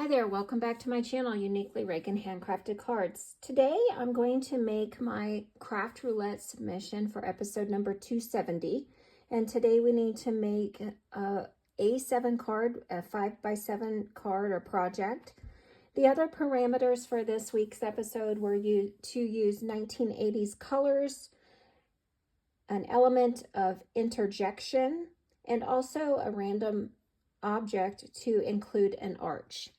Hi there, welcome back to my channel, Uniquely Reagan Handcrafted Cards. Today I'm going to make my craft roulette submission for episode number 270. And today we need to make a A7 card, a 5x7 card or project. The other parameters for this week's episode were to use 1980s colors, an element of interjection, and also a random object to include an arch.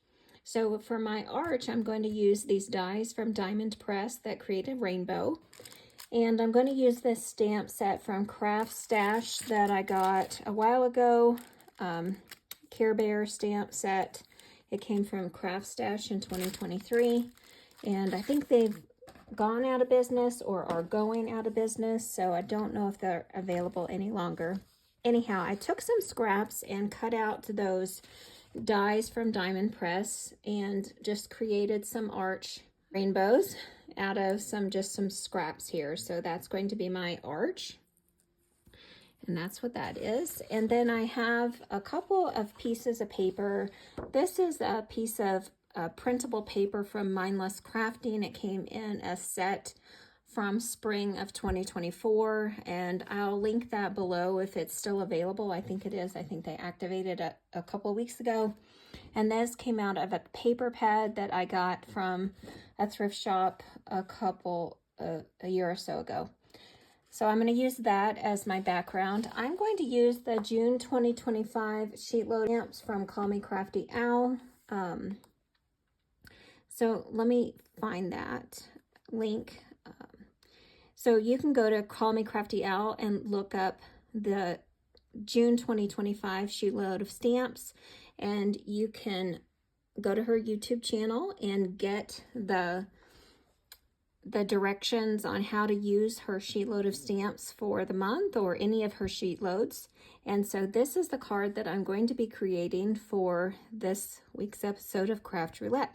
So for my arch, I'm going to use these dies from Diamond Press that create a rainbow. And I'm going to use this stamp set from Craft Stash that I got a while ago. Care Bear stamp set. It came from Craft Stash in 2023. And I think they've gone out of business or are going out of business. So I don't know if they're available any longer. Anyhow, I took some scraps and cut out those dies from Diamond Press and just created some arch rainbows out of just some scraps here. So that's going to be my arch. And that's what that is. And then I have a couple of pieces of paper. This is a piece of printable paper from Mindless Crafting. It came in a set from spring of 2024, and I'll link that below if it's still available. I think it is. I think they activated it a couple of weeks ago. And this came out of a paper pad that I got from a thrift shop a year or so ago. So I'm going to use that as my background. I'm going to use the June 2025 sheet load stamps from Call Me Crafty Owl. So let me find that link. So you can go to Call Me Crafty Owl and look up the June 2025 sheet load of stamps, and you can go to her YouTube channel and get the directions on how to use her sheet load of stamps for the month or any of her sheet loads. And so this is the card that I'm going to be creating for this week's episode of Craft Roulette.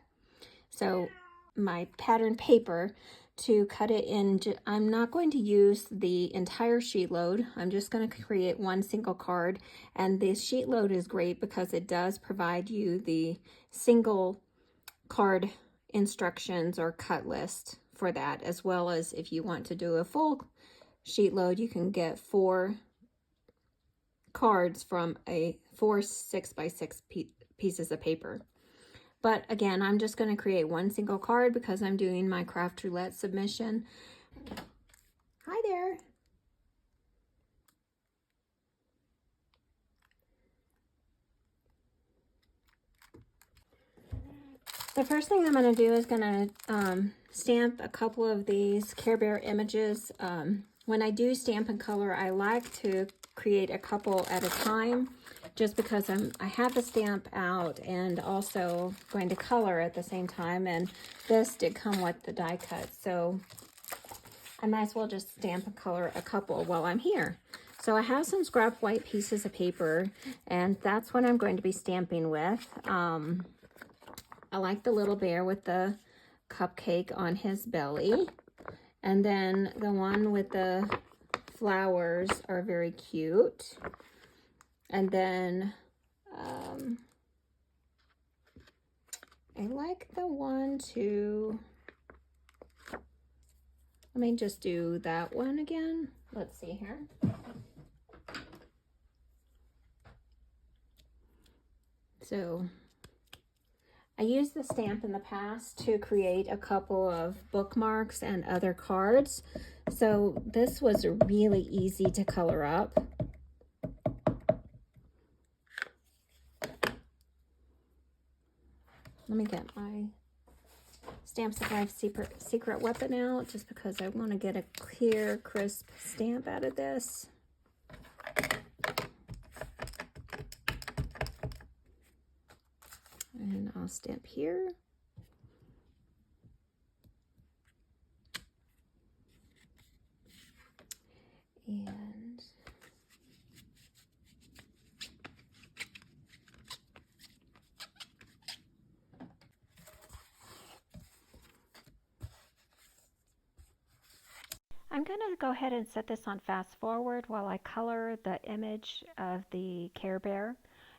So my pattern paper, to cut it in, I'm not going to use the entire sheet load. I'm just going to create one single card. And this sheet load is great because it does provide you the single card instructions or cut list for that, as well as if you want to do a full sheet load, you can get 4 cards from 4 6x6 pieces of paper. But again, I'm just going to create one single card because I'm doing my craft roulette submission. Hi there. The first thing I'm going to do is going to stamp a couple of these Care Bear images. When I do stamp and color, I like to create a couple at a time, just because I have the stamp out and also going to color at the same time. And this did come with the die cut, so I might as well just stamp and color a couple while I'm here. So I have some scrap white pieces of paper, and that's what I'm going to be stamping with. I like the little bear with the cupcake on his belly. And then the one with the flowers are very cute. And then I like the one to, let me just do that one again. Let's see here. So I used the stamp in the past to create a couple of bookmarks and other cards. So this was really easy to color up. Let me get my Stamp Supply secret weapon out, just because I want to get a clear, crisp stamp out of this. And I'll stamp here. And I'm going to go ahead and set this on fast forward while I color the image of the Care Bear.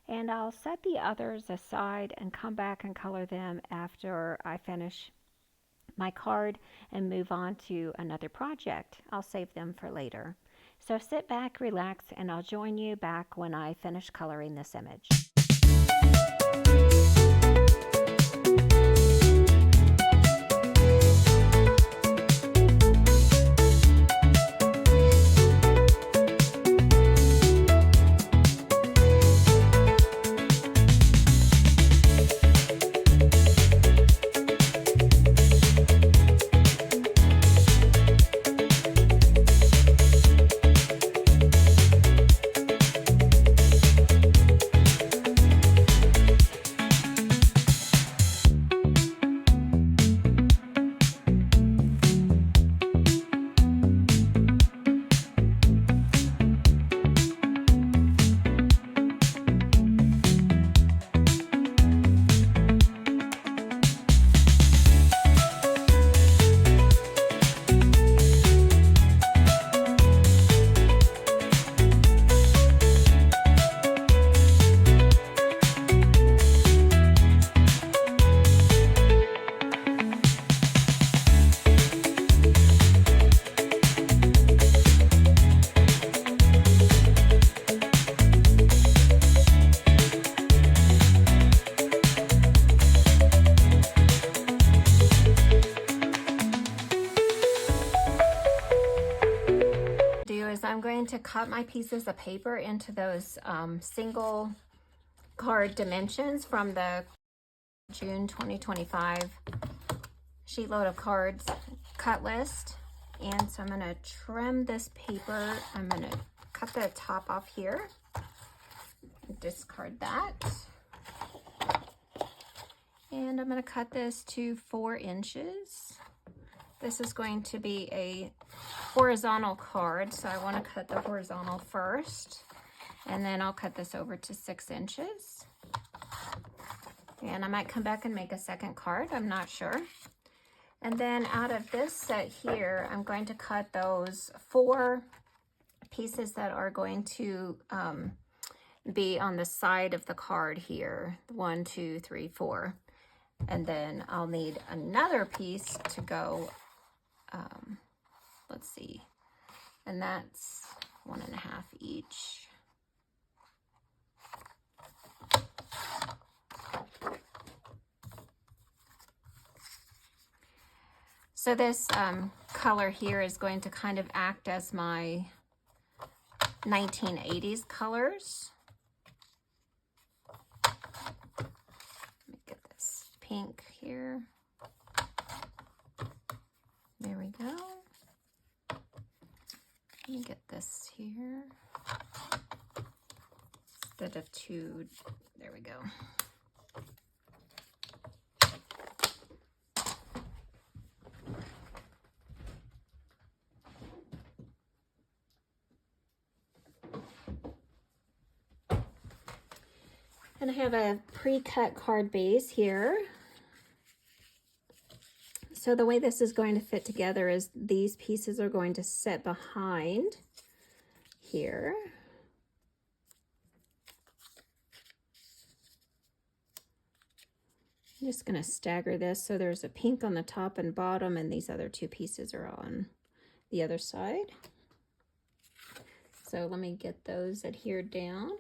And I'll set the others aside and come back and color them after I finish my card and move on to another project. I'll save them for later. So sit back, relax, and I'll join you back when I finish coloring this image. I'm going to cut my pieces of paper into those single card dimensions from the June 2025 sheet load of cards cut list. And so I'm going to trim this paper. I'm going to cut the top off here, discard that, and I'm going to cut this to 4 inches. This is going to be a horizontal card, so I want to cut the horizontal first, and then I'll cut this over to 6 inches. And I might come back and make a second card, I'm not sure. And then out of this set here, I'm going to cut those 4 pieces that are going to be on the side of the card here. 1, 2, 3, 4. And then I'll need another piece to go, let's see, and that's 1.5 each. So this color here is going to kind of act as my 1980s colors. Let me get this pink here. There we go. Let me get this here. Instead of 2, there we go. And I have a pre-cut card base here. So the way this is going to fit together is these pieces are going to sit behind here. I'm just going to stagger this so there's a pink on the top and bottom, and these other 2 pieces are on the other side. So let me get those adhered down.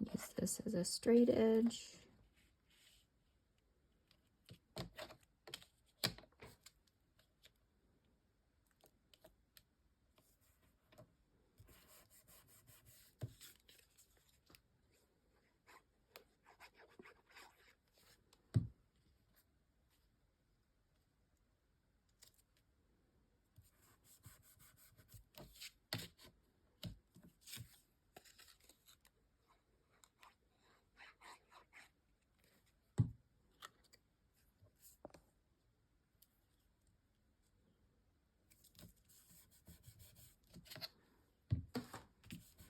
Use this as a straight edge.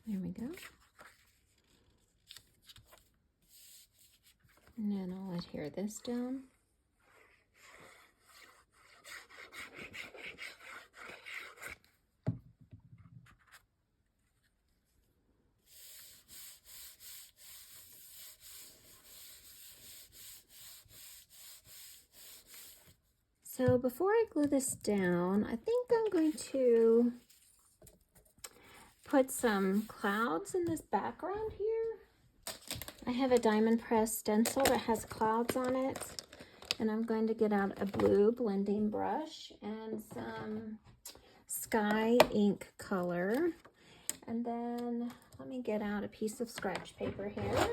There we go. And then I'll adhere this down. So before I glue this down, I think I'm going to put some clouds in this background here. I have a diamond press stencil that has clouds on it, and I'm going to get out a blue blending brush and some sky ink color. And then let me get out a piece of scratch paper here.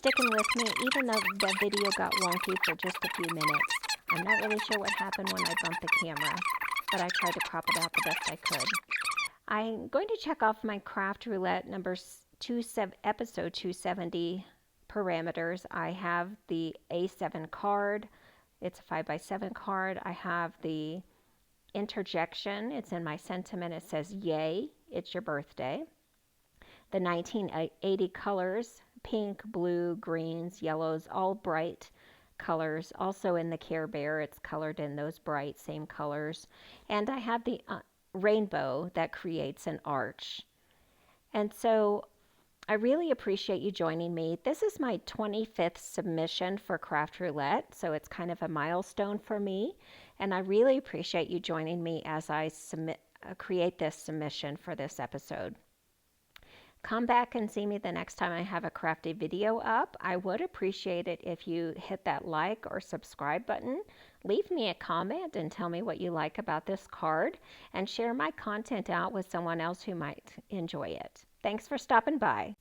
sticking with me, even though the video got wonky for just a few minutes. I'm not really sure what happened when I bumped the camera, but I tried to crop it out the best I could. I'm going to check off my Craft Roulette episode 270 parameters. I have the A7 card. It's a 5x7 card. I have the Interjection. It's in my sentiment. It says, "Yay, it's your birthday." The 1980 colors, pink, blue, greens, yellows, all bright colors. Also in the Care Bear, it's colored in those bright same colors. And I have the rainbow that creates an arch. And so I really appreciate you joining me. This is my 25th submission for Craft Roulette, so it's kind of a milestone for me. And I really appreciate you joining me as I create this submission for this episode. Come back and see me the next time I have a crafty video up. I would appreciate it if you hit that like or subscribe button. Leave me a comment and tell me what you like about this card, and share my content out with someone else who might enjoy it. Thanks for stopping by.